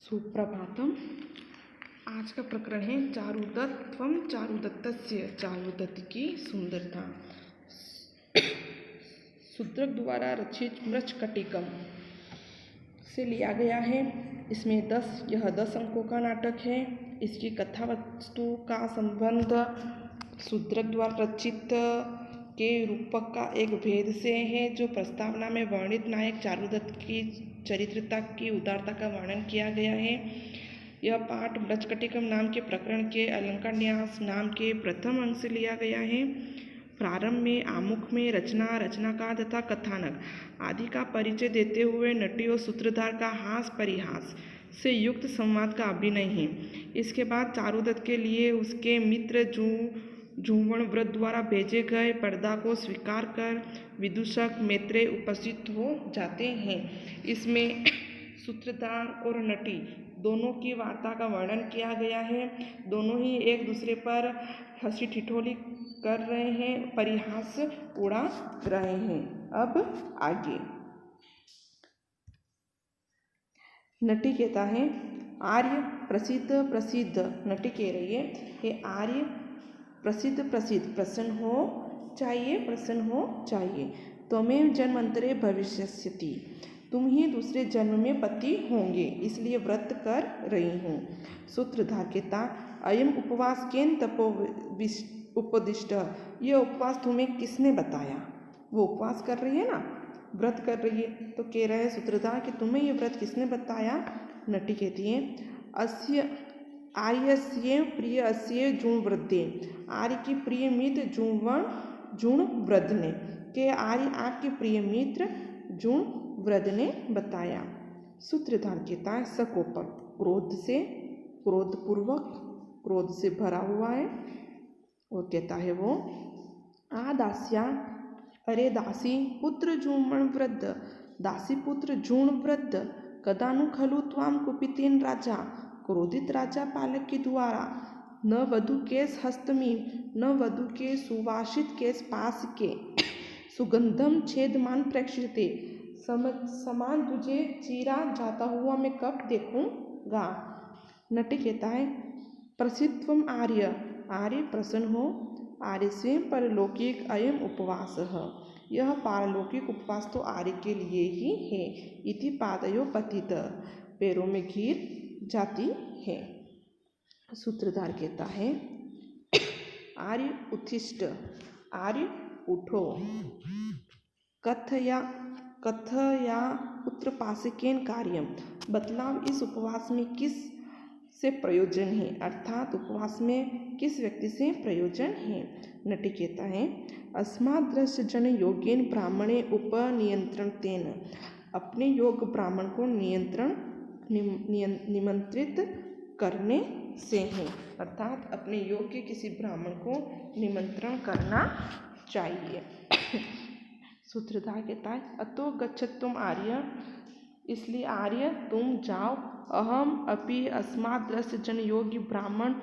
सुप्रभातम। आज का प्रकरण है चारुदत्त्वं चारुदत्तस्य, चारुदत्त की सुंदरता। शूद्रक द्वारा रचित मृच्छकटिकम से लिया गया है। इसमें 10 अंकों का नाटक है। इसकी कथा वस्तु का संबंध शूद्रक द्वारा रचित के रूपक का एक भेद से है, जो प्रस्तावना में वर्णित नायक चारुदत्त की चरित्रता की उदारता का वर्णन किया गया है। यह पाठ मृच्छकटिकम नाम के प्रकरण के अलंकार न्यास नाम के प्रथम अंग से लिया गया है। प्रारंभ में आमुख में रचनाकार तथा कथानक आदि का परिचय देते हुए नटी और सूत्रधार का हास परिहास से युक्त संवाद का अभिनय है। इसके बाद चारुदत्त के लिए उसके मित्र जूवण व्रत द्वारा भेजे गए पर्दा को स्वीकार कर विदूषक मैत्रेय उपस्थित हो जाते हैं। इसमें सूत्रधार और नटी दोनों की वार्ता का वर्णन किया गया है। दोनों ही एक दूसरे पर हंसी ठिठोली कर रहे हैं, परिहास उड़ा रहे हैं। अब आगे नटी कहता है, आर्य प्रसिद्ध नटी कह रही है, हे आर्य प्रसिद्ध प्रसन्न हो चाहिए। त्वमेव जन्मांतरे भविष्यसि, तुम ही दूसरे जन्म में पति होंगे, इसलिए व्रत कर रही हूँ। सूत्रधार कहता, अयम उपवास केन उपदिष्ट, यह उपवास तुम्हें किसने बताया? वो उपवास कर रही है ना, व्रत कर रही है, तो कह रहे हैं सूत्रधार कि तुम्हें ये व्रत किसने बताया? नटी कहती है, अस्य आर्यस्य प्रिय अस्य जूणवृद्धे, आर्य की प्रिय मित्र जूणवृद्ध ने, के आर्य आपके प्रिय मित्र जूणवृद्ध ने बताया। सूत्रधार कहता है, सकोपक क्रोध से भरा हुआ है और कहता है वो, दास्या, अरे दासी पुत्र जूणवृद्ध, दासी पुत्र जूणवृद्ध, कदानु खलु त्वाम कुपितेन राजा, क्रोधित राजा पालक के द्वारा न वधु केस हस्तमी, न वधु के सुवासित केस पास के, सुगंधम छेदमान प्रेक्षिते, समान तुझे चीरा जाता हुआ मैं कब देखूंगा। नटी कहता है, प्रसिद्धम आर्य प्रसन्न हो, आर्य स्वयं परलौकिक अयम उपवास है, यह पारलौकिक उपवास तो आर्य के लिए ही है। इति पादयो पतित, पैरों में घिर जाती है। सूत्रधार कहता है, आर्य उत्तिष्ठ, आर्य उठो, कथया पुत्रपाशकेन कार्यम, बतलाव इस उपवास में किस से प्रयोजन है, अर्थात उपवास में किस व्यक्ति से प्रयोजन है। नटी कहता है, अस्मादृश्य जन योगेन ब्राह्मणे उपनियंत्रणतेन, अपने योग ब्राह्मण को निमंत्रित करने से है, अर्थात अपने योग के किसी ब्राह्मण को निमंत्रण करना चाहिए। सूत्रधार कहता है, अतो गच्छत्वम आर्य, इसलिए आर्य तुम जाओ, अहम अपि अस्मादृश्य जन योगी ब्राह्मण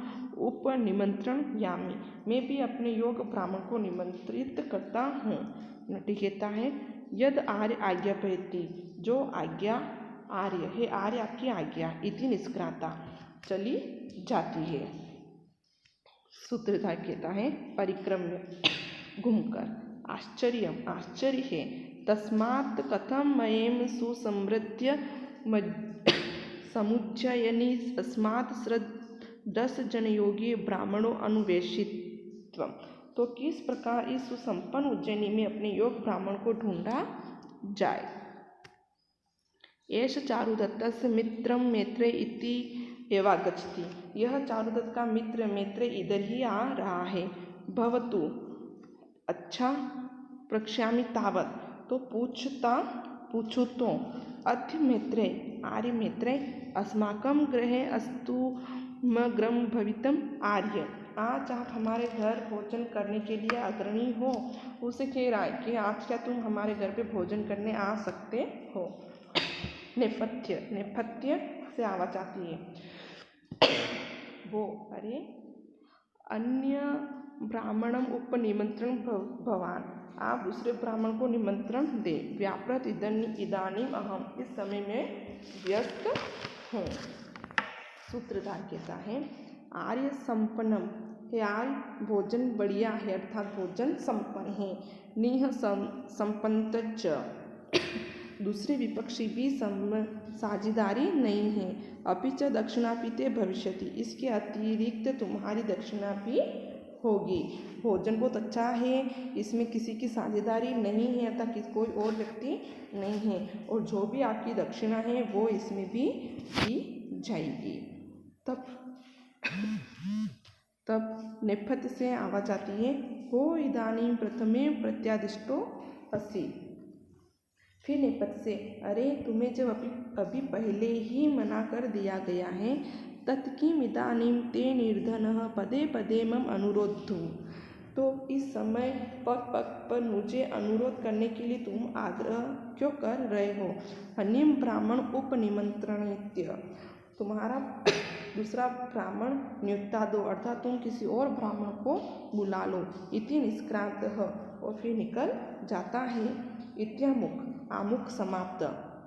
उपनिमंत्रण यामी, मैं भी अपने योग ब्राह्मण को निमंत्रित करता हूँ। नटी कहता है, यद आर्य आज्ञा पहती, जो आज्ञा आर्य है, आर्य आपकी आज्ञा, इति निष्क्रांता, चली जाती है। सूत्रधार कहता है, परिक्रम में घूमकर, आश्चर्य है, तस्मात् कथम मयेम सुसमृद्ध समुच्चयनी अस्मात् 10 जनयोगी ब्राह्मणों अनुवेशित्व, तो किस प्रकार इस सुसंपन्न उज्जैनी में अपने योग ब्राह्मण को ढूंढा जाए। एष चारुदत्तस्य मित्रम मैत्रेय इति एवागच्छति, यह चारुदत्त का मित्र मैत्रेय इधर ही आ रहा है। भवतु, अच्छा, प्रक्ष्यामि तावत्, तो पूछू तो, अद्य मैत्रेय, आर्य मैत्रेय, अस्माकं गृहे अस्तु मग्रम भवितम आर्य, आज आप हमारे घर भोजन करने के लिए अग्रणी हो। उसे कह रहा है कि आज क्या तुम हमारे घर पे भोजन करने आ सकते हो। नेपथ्य से आवाज आती है, वो, अरे अन्य ब्राह्मणम उपनिमंत्रण भवान, आप दूसरे ब्राह्मण को निमंत्रण दे। व्यापृत इदानीम अहम, इस समय में व्यस्त हूँ। सूत्रधार कहता है आर्य संपन्नम, हे आर्य भोजन बढ़िया है अर्थात भोजन संपन्न है। निह संपन्नच, दूसरे विपक्षी भी साझेदारी नहीं है। अपि च दक्षिणापीते भविष्यति, इसके अतिरिक्त तुम्हारी दक्षिणा भी होगी। भोजन बहुत अच्छा है, इसमें किसी की साझेदारी नहीं है अर्थात कोई और व्यक्ति नहीं है, और जो भी आपकी दक्षिणा है वो इसमें भी दी जाएगी। तब नेपथ्य से आवाज आती है हो इदानीं प्रथमे प्रत्यादिष्टो असि। फिर नेपथ्य से अरे तुम्हें जब अभी पहले ही मना कर दिया गया है। तत्किमिदानीं ते निर्धनः पदे पदे मम अनुरोधु, तो इस समय पग पग पर मुझे अनुरोध करने के लिए तुम आग्रह क्यों कर रहे हो। अन्यम ब्राह्मण उपनिमंत्रणित्य, तुम्हारा दूसरा ब्राह्मण नियुक्ता दो अर्थात तुम किसी और ब्राह्मण को बुला लो। इति निष्क्रांत, और फिर निकल जाता है। इत्यमुख, आमुख समाप्त,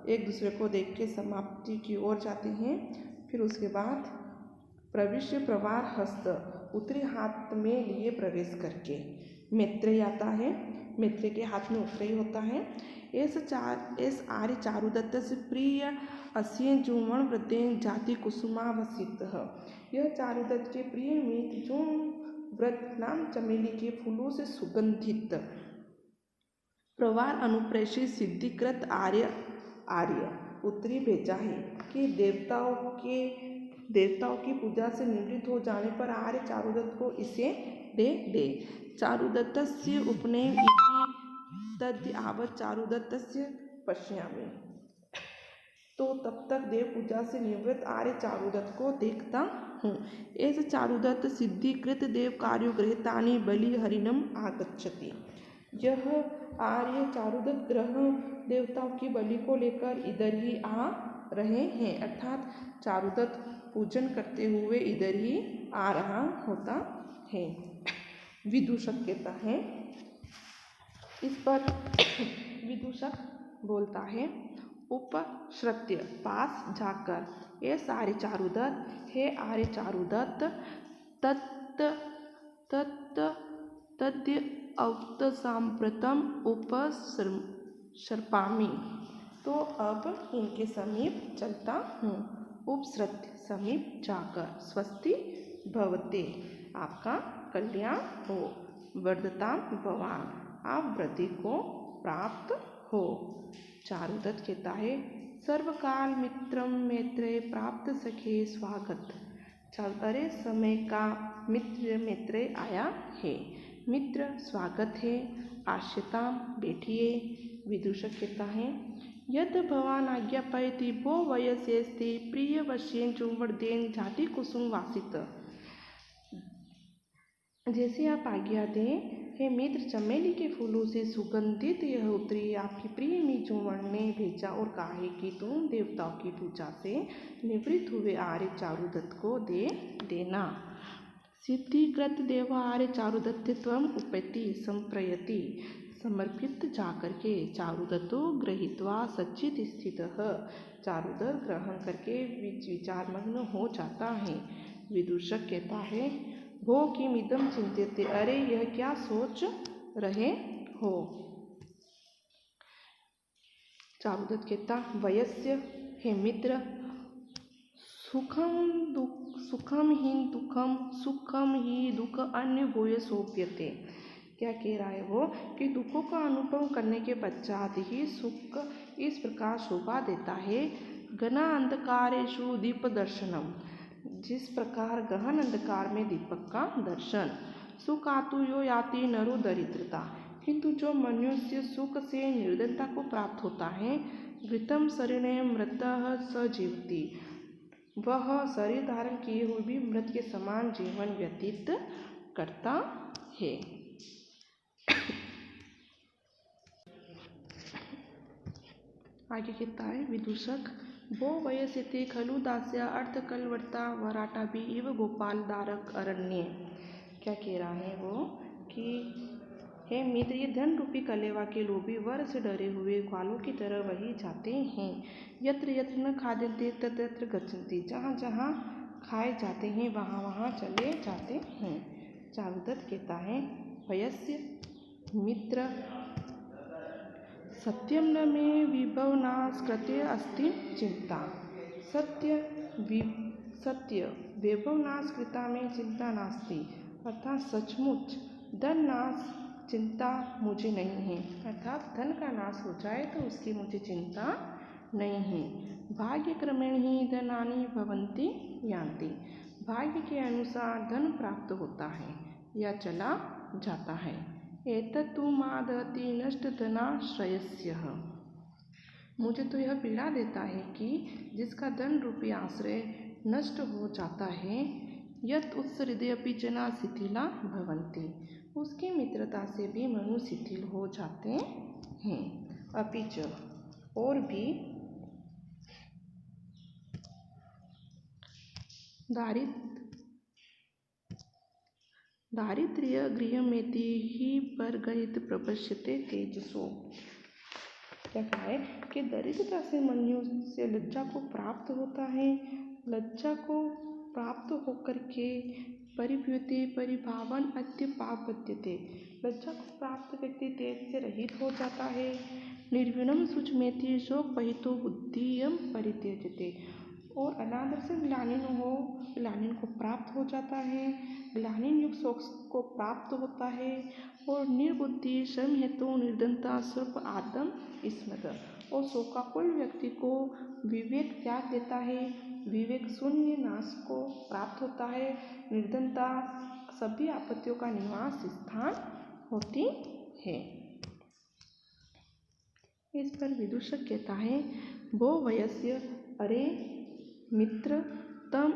एक दूसरे को देख के समाप्ति की ओर जाते हैं। फिर उसके बाद प्रविश्य प्रवार हस्त, उत्तरी हाथ में लिए प्रवेश करके। मैत्रेय आता है, मैत्रेय के हाथ में उत्तरी होता है। एस आर्य चारुदत्त से प्रिय अस्य जुमण वृद्धेन जाति कुसुमावसित, यह चारुदत्त के प्रिय मित्र जो व्रत नाम चमेली के फूलों से सुगंधित प्रवार अनुप्रेषित सिद्धिकृत आर्य उत्तरी भेजा है कि देवताओं की पूजा से निवृत्त हो जाने पर आर्य चारुदत्त को इसे दे। चारुदत्तस्य उपनयन इति तद्यावत् चारुदत्तस्य पश्यामि, तो तब तक देव पूजा से निवृत्त आर्य चारुदत्त को देखता हूँ। ऐसे चारुदत्त सिद्धिकृत देव कार्यो गृहीतानि बलि हरिणम आगच्छति, यह आर्य चारुदत्त ग्रह देवताओं की बलि को लेकर इधर ही आ रहे हैं, अर्थात चारुदत्त पूजन करते हुए इधर ही आ रहा होता है। विदूषक कहता है, इस पर विदूषक बोलता है उपश्रुत्य, पास जाकर, ये आर्य चारुदत्त, हे आर्य चारुदत्त, तद्य अवतसाम्प्रतम उपसर्पामि, तो अब इनके समीप चलता हूँ। उपसृत्य, समीप जाकर। स्वस्ति भवते, आपका कल्याण हो। वर्धताम भवान, आप वृद्धि को प्राप्त हो। चारुदत्त कहता है सर्वकाल मित्रम मैत्रेय प्राप्त सखे स्वागत, अरे समय का मित्र मैत्रेय आया है, मित्र स्वागत है, आश्यताम बैठिए। विदूषक कहता है यद भवान आज्ञापयति भो वयस्यस्ते प्रिय वश्येन चुंवर्देन जाति कुसुम वासित, जैसे आप आज्ञा दें हे मित्र, चमेली के फूलों से सुगंधित यह उत्तरी आपकी प्रिय मिजुवर्ण ने भेजा और कहा कि तुम देवताओं की पूजा से निवृत्त हुए आर्य चारुदत्त को दे देना। सिद्धिकृत देव आर्य चारुदत्तित्वम उपैति संप्रयति, समर्पित जाकर के चारुदत्तो गृहीत्वा सच्चित स्थितः, चारुदत्त ग्रहण करके विचारमग्न हो जाता है। विदूषक कहता है भो किमिदं चिंत्यते, अरे यह क्या सोच रहे हो। चारुदत्त कहता वयस्य, हे मित्र, सुखम ही दुख अन्य भूय सोप्यते, क्या कह रहा है वो कि दुखों का अनुभव करने के पश्चात ही सुख इस प्रकार शोभा देता है। घना अंधकारेषु दीप दर्शनम, जिस प्रकार गहन अंधकार में दीपक का दर्शन। सुखातु यो याति नरो दरिद्रता, किंतु जो मनुष्य सुख से निर्धनता को प्राप्त होता है, घृतम शरीरे मृतः स जीवति, वह शरीर धारण किए हुए भी मृत के समान जीवन व्यतीत करता है। आगे कहता है विदूषक वो वयस्यते खलु दास्या अर्थ कलवर्ता वराटाभि इव गोपाल दारक अरण्य, क्या कह रहा है वो कि हे मित्र, ये धन रूपी कलेवा के लोभी वर से डरे हुए ग्वालों की तरह वही जाते हैं। यत्र यत्र न खाद्यन्ते तत्र तत्र गच्छन्ति, जहाँ जहाँ खाए जाते हैं वहाँ वहाँ चले जाते हैं। चारुदत्त कहता है वयस्य मित्र सत्यम न मे विभवनास्कृते अस्ति चिंता। सत्य वैभवनाशकृता में चिंता नास्ति, अर्थात सचमुच धन नाश चिंता मुझे नहीं है, अर्थात धन का नाश हो जाए तो उसकी मुझे चिंता नहीं है। भाग्य क्रमेण ही धनानि भवन्ति यान्ति, भाग्य के अनुसार धन प्राप्त होता है या चला जाता है। एतत्तु मादहति नष्ट धनाश्रयस्य, मुझे तो यह पीड़ा देता है कि जिसका धन रूपी आश्रय नष्ट हो जाता है, यत् उत्सहृदयपि जना शिथिला भवन्ति, उसकी मित्रता से भी मनुष्य शिथिल हो जाते हैं। अपिच और भी दारिद्र्य गृहमेति ही परगहित प्रपश्यते तेजसो। क्या है कि दरिद्रता से मनुष्य लज्जा को प्राप्त होता है, लज्जा को प्राप्त होकर के परिव्युते परिभावन अत्यपापद्यते, लज्जा को प्राप्त व्यक्ति तेज से रहित हो जाता है। निर्विणम शुचमेति शोक पहितो बुद्धियम परित्यजते, और अनादर से ग्लानिन को प्राप्त हो जाता है, ग्लानिन युक्त शोक को प्राप्त होता है। और निर्बुद्धि श्रम हेतु निर्धनता सर्प आदम स्मृत, और शोकाकुल व्यक्ति को विवेक त्याग देता है, विवेक शून्य नाश को प्राप्त होता है। निर्धनता सभी आपत्तियों का निवास स्थान होती है। इस पर विदूषक कहता है वो वयस्य अरे मित्र तम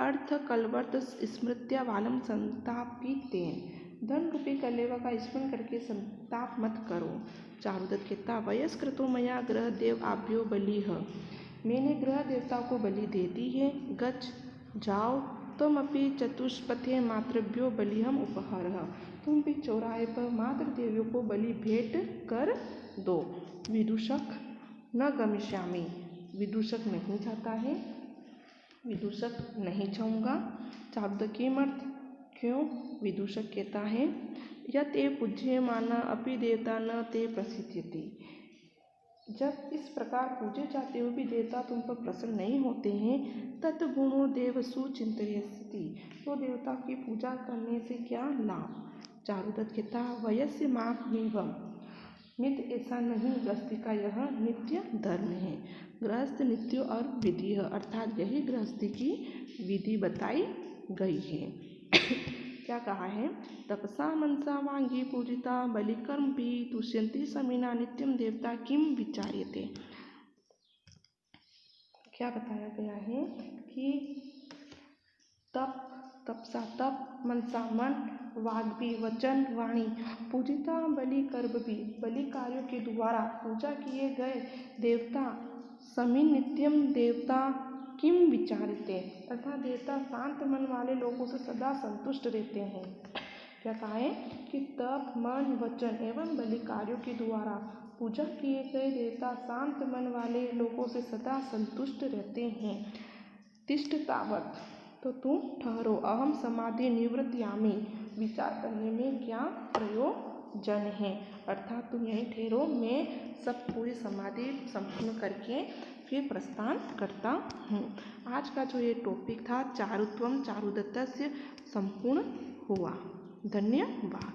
अर्थ कलवर्त स्मृत्या वालम संतापितेन, धन रूपी कलेवा का स्मरण करके संताप मत करो। चारुदत्त कहता वयस्कृतो मया ग्रह देव आभ्यो बलिह, मैंने ग्रह देवताओं को बलि दे दी है। गच्छ जाओ तुम अपि चतुष्पथे मातृभ्यो बलिहम उपहरः, तुम भी चौराहे पर मातृ देवियों को बलि भेंट कर दो। विदूषक न गमिष्यामि, विदूषक नहीं जाता है, विदूषक नहीं जाऊँगा। चारुदत्त किमर्थ, क्यों? विदूषक कहता है यते पूज्यमाना अपि देवता न ते प्रसिद्ध्यति, जब इस प्रकार पूजे जाते हुए भी देवता तुम पर प्रसन्न नहीं होते हैं, तत्गुणो देवसु चिंतयसि, तो देवता की पूजा करने से क्या लाभ। चारुदत्त कहता वयस्य मामेवम, नित्य ऐसा नहीं, गृहस्थी का यह नित्य धर्म है। गृहस्थ नित्य और विधि है, अर्थात यही गृहस्थी की विधि बताई गई है। क्या कहा है? तपसा मनसा वांगी पूजिता बलिकर्म भी तुष्यंती समीना नित्यम देवता किम विचार्यते। क्या बताया गया है कि तपसा तप, मनसा मन, वाग्भी वचन वाणी, पूजिता बलि कर्म भी, बलि कार्यों के द्वारा पूजा किए गए देवता, समीन नित्यम देवता किम विचारते, अर्थात देवता शांत मन वाले लोगों से सदा संतुष्ट रहते हैं। क्या कहा है कि तप मन वचन एवं बलि कार्यों के द्वारा पूजा किए गए देवता शांत मन वाले लोगों से सदा संतुष्ट रहते हैं। तिष्ठ तावत, तो तुम ठहरो, अहम समाधि निवृत्यामि, विचार करने में क्या प्रयोजन है, अर्थात तुम यहीं ठहरो, मैं सब पूरी समाधि संपूर्ण करके फिर प्रस्थान करता हूँ। आज का जो ये टॉपिक था चारुत्वम चारुदत्तस्य संपूर्ण हुआ। धन्यवाद।